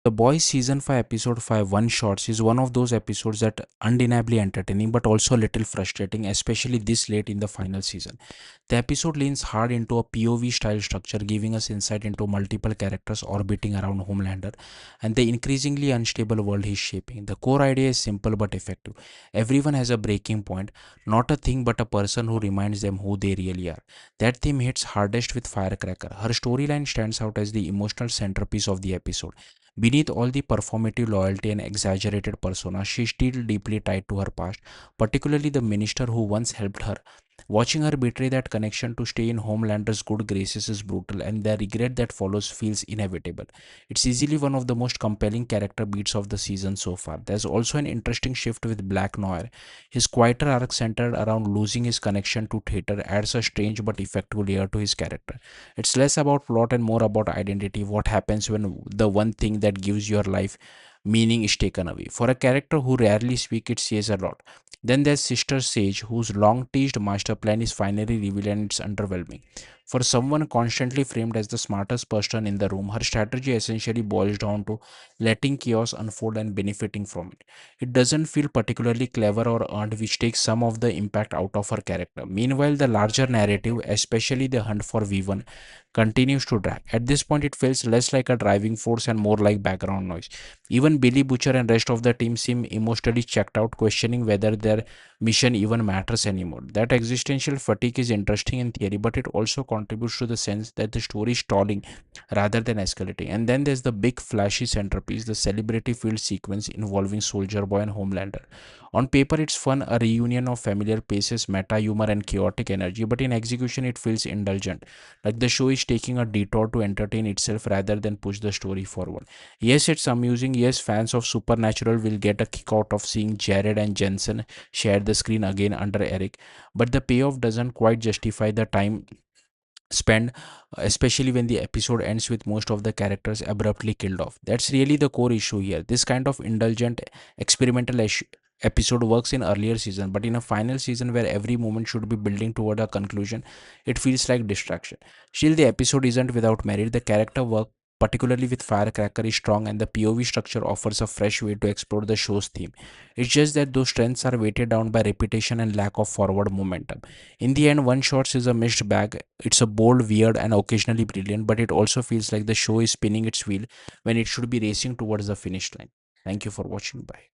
The Boys season 5 episode 5 one shots is one of those episodes that undeniably entertaining but also a little frustrating, especially this late in the final season. The episode leans hard into a POV style structure, giving us insight into multiple characters orbiting around Homelander and the increasingly unstable world he's shaping. The core idea is simple but effective. Everyone has a breaking point, not a thing but a person who reminds them who they really are. That theme hits hardest with Firecracker. Her storyline stands out as the emotional centerpiece of the episode. Beneath all the performative loyalty and exaggerated persona, she is still deeply tied to her past, particularly the minister who once helped her. Watching her betray that connection to stay in Homelander's good graces is brutal, and the regret that follows feels inevitable. It's easily one of the most compelling character beats of the season so far. There's also an interesting shift with Black Noir. His quieter arc centered around losing his connection to theater adds a strange but effective layer to his character. It's less about plot and more about identity. What happens when the one thing that gives your life meaning is taken away? For a character who rarely speaks, it says a lot. Then there's Sister Sage, whose long teased master plan is finally revealed and it's underwhelming. For someone constantly framed as the smartest person in the room, her strategy essentially boils down to letting chaos unfold and benefiting from it. It doesn't feel particularly clever or earned, which takes some of the impact out of her character. Meanwhile, the larger narrative, especially the hunt for V1, continues to drag. At this point, it feels less like a driving force and more like background noise. Even Billy Butcher and rest of the team seem emotionally checked out, questioning whether their mission even matters anymore. That existential fatigue is interesting in theory, but it also contributes to the sense that the story is stalling rather than escalating. And then there's the big flashy centerpiece, the celebrity field sequence involving Soldier Boy and Homelander. On paper, it's fun, a reunion of familiar faces, meta humor, and chaotic energy, but in execution, it feels indulgent, like the show is taking a detour to entertain itself rather than push the story forward. Yes, it's amusing. Yes, fans of Supernatural will get a kick out of seeing Jared and Jensen share the screen again under Eric, but the payoff doesn't quite justify the time spent, especially when the episode ends with most of the characters abruptly killed off. That's really the core issue here. This kind of indulgent experimental episode works in earlier season, but in a final season where every moment should be building toward a conclusion, it feels like distraction. Still, the episode isn't without merit. The character work, particularly with Firecracker, is strong, and the POV structure offers a fresh way to explore the show's theme. It's just that those strengths are weighted down by repetition and lack of forward momentum. In the end, One Shots is a mixed bag. It's a bold, weird, and occasionally brilliant, but it also feels like the show is spinning its wheel when it should be racing towards the finish line. Thank you for watching. Bye.